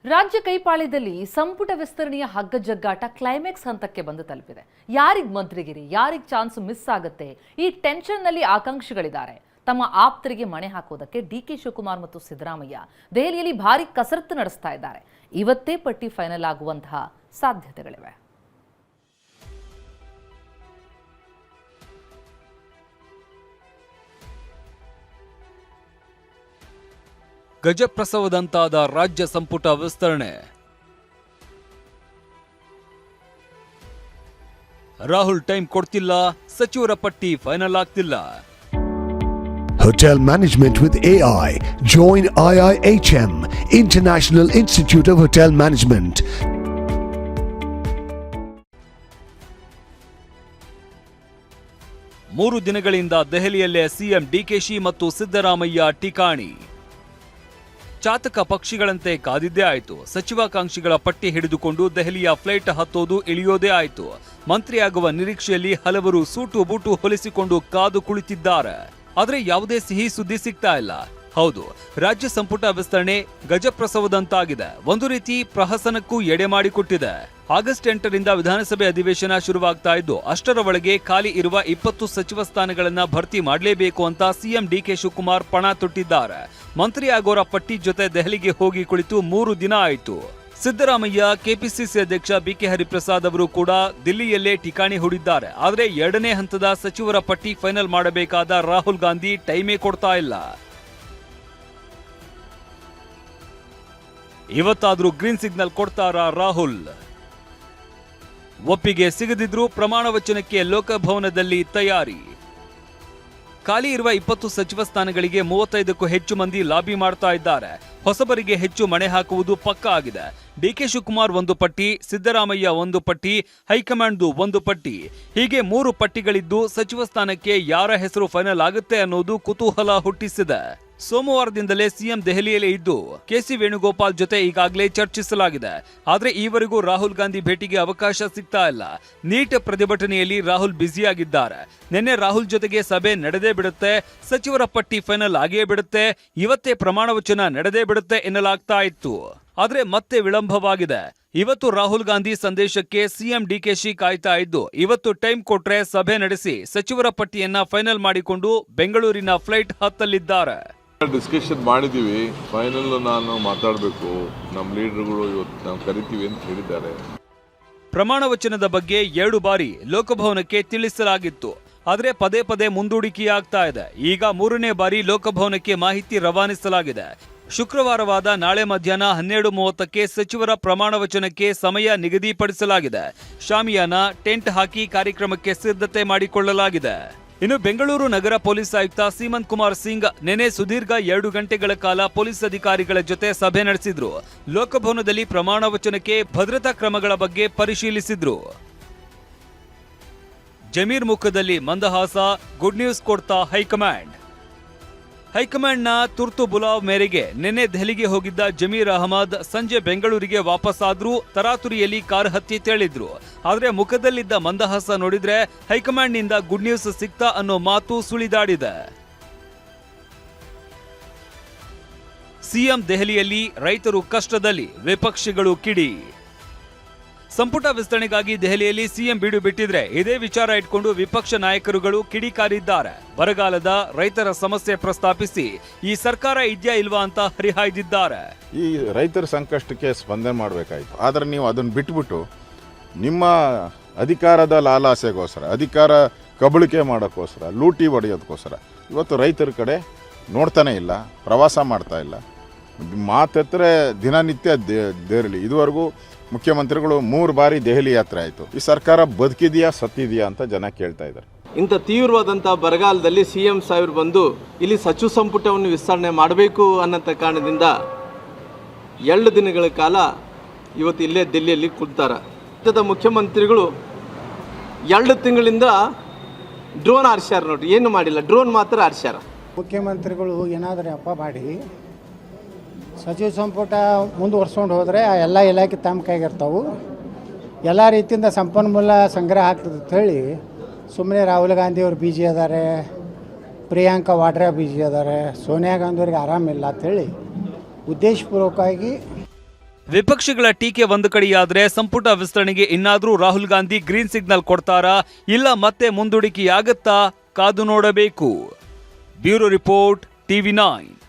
ರಾಜ್ಯ ಕೈಪಾಳ್ಯದಲ್ಲಿ ಸಂಪುಟ ವಿಸ್ತರಣೆಯ ಹಗ್ಗಜಗ್ಗಾಟ ಕ್ಲೈಮ್ಯಾಕ್ಸ್ ಹಂತಕ್ಕೆ ಬಂದು ತಲುಪಿದೆ. ಯಾರಿಗ್ ಮಂತ್ರಿಗಿರಿ, ಯಾರಿಗ್ ಚಾನ್ಸ್ ಮಿಸ್ ಆಗುತ್ತೆ, ಈ ಟೆನ್ಷನ್ನಲ್ಲಿ ಆಕಾಂಕ್ಷಿಗಳಿದ್ದಾರೆ. ತಮ್ಮ ಆಪ್ತರಿಗೆ ಮಣೆ ಹಾಕೋದಕ್ಕೆ ಡಿಕೆ ಶಿವಕುಮಾರ್ ಮತ್ತು ಸಿದ್ದರಾಮಯ್ಯ ದೆಹಲಿಯಲ್ಲಿ ಭಾರಿ ಕಸರತ್ತು ನಡೆಸ್ತಾ ಇದ್ದಾರೆ. ಇವತ್ತೇ ಪಟ್ಟಿ ಫೈನಲ್ ಆಗುವಂತಹ ಸಾಧ್ಯತೆಗಳಿವೆ. ಗಜಪ್ರಸವದಂತಾದ ರಾಜ್ಯ ಸಂಪುಟ ವಿಸ್ತರಣೆ. ರಾಹುಲ್ ಟೈಮ್ ಕೊಡ್ತಿಲ್ಲ, ಸಚಿವರ ಪಟ್ಟಿ ಫೈನಲ್ ಆಗ್ತಿಲ್ಲ. Hotel Management with AI. Join IIHM, International Institute of Hotel Management. ಮೂರು ದಿನಗಳಿಂದ ದೆಹಲಿಯಲ್ಲೇ ಸಿಎಂ ಡಿಕೆಶಿ ಮತ್ತು ಸಿದ್ದರಾಮಯ್ಯ ಠಿಕಾಣಿ. ಚಾತಕ ಪಕ್ಷಿಗಳಂತೆ ಕಾದಿದ್ದೇ ಆಯಿತು. ಸಚಿವಾಕಾಂಕ್ಷಿಗಳ ಪಟ್ಟಿ ಹಿಡಿದುಕೊಂಡು ದೆಹಲಿಯ ಫ್ಲೈಟ್ ಹತ್ತೋದು ಇಳಿಯೋದೇ ಆಯಿತು. ಮಂತ್ರಿಯಾಗುವ ನಿರೀಕ್ಷೆಯಲ್ಲಿ ಹಲವರು ಸೂಟು ಬೂಟು ಹೊಲಿಸಿಕೊಂಡು ಕಾದು ಕುಳಿತಿದ್ದಾರೆ. ಆದರೆ ಯಾವುದೇ ಸಿಹಿ ಸುದ್ದಿ ಸಿಗ್ತಾ ಇಲ್ಲ. ಹೌದು, ರಾಜ್ಯ ಸಂಪುಟ ವಿಸ್ತರಣೆ ಗಜಪ್ರಸವದಂತಾಗಿದೆ. ಒಂದು ರೀತಿ ಪ್ರಹಸನಕ್ಕೂ ಎಡೆ ಮಾಡಿಕೊಟ್ಟಿದೆ. ಆಗಸ್ಟ್ 8ರಿಂದ ವಿಧಾನಸಭೆ ಅಧಿವೇಶನ ಶುರುವಾಗ್ತಾ ಇದ್ದು, ಅಷ್ಟರ ಒಳಗೆ ಖಾಲಿ ಇರುವ 20 ಸಚಿವ ಸ್ಥಾನಗಳನ್ನ ಭರ್ತಿ ಮಾಡಲೇಬೇಕು ಅಂತ ಸಿಎಂ ಡಿಕೆ ಶಿವಕುಮಾರ್ ಪಣ ತೊಟ್ಟಿದ್ದಾರೆ. ಮಂತ್ರಿ ಆಗೋರ ಪಟ್ಟಿ ಜೊತೆ ದೆಹಲಿಗೆ ಹೋಗಿ ಕುಳಿತು 3 ದಿನ ಆಯಿತು. ಸಿದ್ದರಾಮಯ್ಯ, ಕೆಪಿಸಿಸಿ ಅಧ್ಯಕ್ಷ ಬಿಕೆ ಹರಿಪ್ರಸಾದ್ ಅವರು ಕೂಡ ದಿಲ್ಲಿಯಲ್ಲೇ ಠಿಕಾಣಿ ಹೂಡಿದ್ದಾರೆ. ಆದರೆ 2ನೇ ಹಂತದ ಸಚಿವರ ಪಟ್ಟಿ ಫೈನಲ್ ಮಾಡಬೇಕಾದ ರಾಹುಲ್ ಗಾಂಧಿ ಟೈಮೇ ಕೊಡ್ತಾ ಇಲ್ಲ. ಇವತ್ತಾದ್ರೂ ಗ್ರೀನ್ ಸಿಗ್ನಲ್ ಕೊಡ್ತಾರಾ ರಾಹುಲ್? ಒಪ್ಪಿಗೆ ಸಿಗದಿದ್ರೂ ಪ್ರಮಾಣ ವಚನಕ್ಕೆ ಲೋಕಭವನದಲ್ಲಿ ತಯಾರಿ. ಖಾಲಿ ಇರುವ 20 ಸಚಿವ ಸ್ಥಾನಗಳಿಗೆ 35ಕ್ಕೂ ಹೆಚ್ಚು ಮಂದಿ ಲಾಬಿ ಮಾಡ್ತಾ ಇದ್ದಾರೆ. ಹೊಸಬರಿಗೆ ಹೆಚ್ಚು ಮಣೆ ಹಾಕುವುದು ಪಕ್ಕಾ ಆಗಿದೆ. ಡಿಕೆ ಶಿವಕುಮಾರ್ ಒಂದು ಪಟ್ಟಿ, ಸಿದ್ದರಾಮಯ್ಯ ಒಂದು ಪಟ್ಟಿ, ಹೈಕಮಾಂಡ್ದು ಒಂದು ಪಟ್ಟಿ, ಹೀಗೆ 3 ಪಟ್ಟಿಗಳಿದ್ದು ಸಚಿವ ಸ್ಥಾನಕ್ಕೆ ಯಾರ ಹೆಸರು ಫೈನಲ್ ಆಗುತ್ತೆ ಅನ್ನೋದು ಕುತೂಹಲ ಹುಟ್ಟಿಸಿದೆ. ಸೋಮವಾರದಿಂದಲೇ ಸಿಎಂ ದೆಹಲಿಯಲ್ಲೇ ಇದ್ದು ಕೆಸಿ ವೇಣುಗೋಪಾಲ್ ಜೊತೆ ಈಗಾಗಲೇ ಚರ್ಚಿಸಲಾಗಿದೆ. ಆದ್ರೆ ಈವರೆಗೂ ರಾಹುಲ್ ಗಾಂಧಿ ಭೇಟಿಗೆ ಅವಕಾಶ ಸಿಗ್ತಾ ಇಲ್ಲ. ನೀಟ್ ಪ್ರತಿಭಟನೆಯಲ್ಲಿ ರಾಹುಲ್ ಬ್ಯುಸಿಯಾಗಿದ್ದಾರೆ. ನಿನ್ನೆ ರಾಹುಲ್ ಜೊತೆಗೆ ಸಭೆ ನಡೆದೇ ಬಿಡುತ್ತೆ, ಸಚಿವರ ಪಟ್ಟಿ ಫೈನಲ್ ಆಗೇ ಬಿಡುತ್ತೆ, ಇವತ್ತೇ ಪ್ರಮಾಣ ವಚನ ನಡೆದೇ ಬಿಡುತ್ತೆ ಎನ್ನಲಾಗ್ತಾ ಇತ್ತು. ಆದ್ರೆ ಮತ್ತೆ ವಿಳಂಬವಾಗಿದೆ. ಇವತ್ತು ರಾಹುಲ್ ಗಾಂಧಿ ಸಂದೇಶಕ್ಕೆ ಸಿಎಂ ಡಿಕೆಶಿ ಕಾಯ್ತಾ ಇದ್ದು, ಇವತ್ತು ಟೈಮ್ ಕೊಟ್ರೆ ಸಭೆ ನಡೆಸಿ ಸಚಿವರ ಪಟ್ಟಿಯನ್ನ ಫೈನಲ್ ಮಾಡಿಕೊಂಡು ಬೆಂಗಳೂರಿನ ಫ್ಲೈಟ್ ಹತ್ತಲಿದ್ದಾರೆ. ಡಿಸ್ಕಷನ್ ಮಾಡಿದೀವಿ, ಫೈನಲ್ ನಾನು ಮಾತಾಡಬೇಕು, ನಮ್ಮ ಲೀಡರ್ಗಳು ಇವತ್ತು ನಾವು ಕರಿತೀವಿ ಅಂತ ಹೇಳಿದ್ದಾರೆ. ಪ್ರಮಾಣ ವಚನದ ಬಗ್ಗೆ 2 ಬಾರಿ ಲೋಕಭವನಕ್ಕೆ ತಿಳಿಸಲಾಗಿತ್ತು. ಆದ್ರೆ ಪದೇ ಪದೇ ಮುಂದೂಡಿಕೆಯಾಗ್ತಾ ಇದೆ. ಈಗ 3ನೇ ಬಾರಿ ಲೋಕಭವನಕ್ಕೆ ಮಾಹಿತಿ ರವಾನಿಸಲಾಗಿದೆ. ಶುಕ್ರವಾರವಾದ ನಾಳೆ ಮಧ್ಯಾಹ್ನ 12:30ಕ್ಕೆ ಸಚಿವರ ಪ್ರಮಾಣ ವಚನಕ್ಕೆ ಸಮಯ ನಿಗದಿಪಡಿಸಲಾಗಿದೆ. ಶಾಮಿಯಾನ, ಟೆಂಟ್ ಹಾಕಿ ಕಾರ್ಯಕ್ರಮಕ್ಕೆ ಸಿದ್ಧತೆ ಮಾಡಿಕೊಳ್ಳಲಾಗಿದೆ. ಇನ್ನು ಬೆಂಗಳೂರು ನಗರ ಪೊಲೀಸ್ ಆಯುಕ್ತ ಸೀಮಂತ್ ಕುಮಾರ್ ಸಿಂಗ್ ನೆನೆ ಸುದೀರ್ಘ 2 ಗಂಟೆಗಳ ಕಾಲ ಪೊಲೀಸ್ ಅಧಿಕಾರಿಗಳ ಜೊತೆ ಸಭೆ ನಡೆಸಿದ್ರು. ಲೋಕಭವನದಲ್ಲಿ ಪ್ರಮಾಣ ವಚನಕ್ಕೆ ಭದ್ರತಾ ಕ್ರಮಗಳ ಬಗ್ಗೆ ಪರಿಶೀಲಿಸಿದ್ರು. ಜಮೀರ್ ಮುಖದಲ್ಲಿ ಮಂದಹಾಸ, ಗುಡ್ ನ್ಯೂಸ್ ಕೊಡ್ತಾ ಹೈಕಮಾಂಡ್ನ ತುರ್ತು ಬುಲಾವ್ ಮೇರೆಗೆ ನಿನ್ನೆ ದೆಹಲಿಗೆ ಹೋಗಿದ್ದ ಜಮೀರ್ ಅಹಮದ್ ಸಂಜೆ ಬೆಂಗಳೂರಿಗೆ ವಾಪಸ್ ಆದ್ರೂ ತರಾತುರಿಯಲ್ಲಿ ಕಾರ್ ಹತ್ತಿ ತೆರಳಿದ್ರು. ಆದ್ರೆ ಮುಖದಲ್ಲಿದ್ದ ಮಂದಹಾಸ ನೋಡಿದ್ರೆ ಹೈಕಮಾಂಡ್ನಿಂದ ಗುಡ್ ನ್ಯೂಸ್ ಸಿಗ್ತಾ ಅನ್ನೋ ಮಾತು ಸುಳಿದಾಡಿದೆ. ಸಿಎಂ ದೆಹಲಿಯಲ್ಲಿ, ರೈತರು ಕಷ್ಟದಲ್ಲಿ, ವಿಪಕ್ಷಗಳು ಕಿಡಿ. ಸಂಪುಟ ವಿಸ್ತರಣೆಗಾಗಿ ದೆಹಲಿಯಲ್ಲಿ ಸಿಎಂ ಬೀಡು ಬಿಟ್ಟಿದ್ರೆ ಇದೇ ವಿಚಾರ ಇಟ್ಕೊಂಡು ವಿಪಕ್ಷ ನಾಯಕರುಗಳು ಕಿಡಿಕಾರಿದ್ದಾರೆ. ಬರಗಾಲದ, ರೈತರ ಸಮಸ್ಯೆ ಪ್ರಸ್ತಾಪಿಸಿ ಈ ಸರ್ಕಾರ ಇದ್ಯಾ ಇಲ್ವಾ ಅಂತ ಹರಿಹಾಯ್ದಿದ್ದಾರೆ. ಈ ರೈತರ ಸಂಕಷ್ಟಕ್ಕೆ ಸ್ಪಂದನೆ ಮಾಡಬೇಕಾಯ್ತು. ಆದರೆ ನೀವು ಅದನ್ನು ಬಿಟ್ಬಿಟ್ಟು ನಿಮ್ಮ ಅಧಿಕಾರದ ಲಾಲಾಸೆಗೋಸ್ಕರ, ಅಧಿಕಾರ ಕಬಳಿಕೆ ಮಾಡೋಕ್ಕೋಸ್ಕರ, ಲೂಟಿ ಹೊಡೆಯೋದಕ್ಕೋಸ್ಕರ ಇವತ್ತು ರೈತರ ಕಡೆ ನೋಡ್ತಾನೆ ಇಲ್ಲ, ಪ್ರವಾಸ ಮಾಡ್ತಾ ಇಲ್ಲ. ಮಾತೆತ್ತರೆ ದಿನನಿತ್ಯ ದೇರಲಿ. ಇದುವರೆಗೂ ಮುಖ್ಯಮಂತ್ರಿಗಳು 3 ಬಾರಿ ದೆಹಲಿ ಯಾತ್ರೆ ಆಯಿತು. ಈ ಸರ್ಕಾರ ಬದುಕಿದೆಯಾ ಸತ್ತಿದೆಯಾ ಅಂತ ಜನ ಕೇಳ್ತಾ ಇದ್ದಾರೆ. ಇಂಥ ತೀವ್ರವಾದಂಥ ಬರಗಾಲದಲ್ಲಿ ಸಿಎಂ ಸಾಹೇಬರು ಬಂದು ಇಲ್ಲಿ ಸಚಿವ ಸಂಪುಟವನ್ನು ವಿಸ್ತರಣೆ ಮಾಡಬೇಕು ಅನ್ನೋಂಥ ಕಾರಣದಿಂದ 2 ದಿನಗಳ ಕಾಲ ಇವತ್ತು ಇಲ್ಲೇ ದಿಲ್ಲಿಯಲ್ಲಿ ಕೂತಾರೆ. ರಾಜ್ಯದ ಮುಖ್ಯಮಂತ್ರಿಗಳು 2 ತಿಂಗಳಿಂದ ಡ್ರೋನ್ ಹಾರಿಸ್ಯಾರ ನೋಡ್ರಿ, ಏನು ಮಾಡಿಲ್ಲ, ಡ್ರೋನ್ ಮಾತ್ರ ಹಾರಿಸ್ಯಾರ. ಮುಖ್ಯಮಂತ್ರಿಗಳು ಏನಾದರೂ ಅಪ್ಪ ಮಾಡಿ ಸಚಿವ ಸಂಪುಟ ಮುಂದುವರ್ಸ್ಕೊಂಡು ಹೋದರೆ ಆ ಎಲ್ಲ ಇಲಾಖೆ ತಮ್ಮ ಕೈಗಿರ್ತಾವೆ, ಎಲ್ಲ ರೀತಿಯಿಂದ ಸಂಪನ್ಮೂಲ ಸಂಗ್ರಹ ಆಗ್ತದೆ ಅಂತ ಹೇಳಿ ಸುಮ್ಮನೆ ರಾಹುಲ್ ಗಾಂಧಿ ಅವರು ಬಿಜಿ ಅದಾರೆ, ಪ್ರಿಯಾಂಕಾ ವಾಡ್ರಾ ಬಿಜಿ ಅದಾರೆ, ಸೋನಿಯಾ ಗಾಂಧಿ ಅವ್ರಿಗೆ ಆರಾಮಿಲ್ಲ ಅಂಥೇಳಿ ಉದ್ದೇಶಪೂರ್ವಕವಾಗಿ ವಿಪಕ್ಷಗಳ ಟೀಕೆ ಒಂದು ಕಡೆಯಾದ್ರೆ ಸಂಪುಟ ವಿಸ್ತರಣೆಗೆ ಇನ್ನಾದ್ರೂ ರಾಹುಲ್ ಗಾಂಧಿ ಗ್ರೀನ್ ಸಿಗ್ನಲ್ ಕೊಡ್ತಾರಾ, ಇಲ್ಲ ಮತ್ತೆ ಮುಂದೂಡಿಕೆಯಾಗತ್ತಾ? ಕಾದು ನೋಡಬೇಕು. Bureau report, TV9.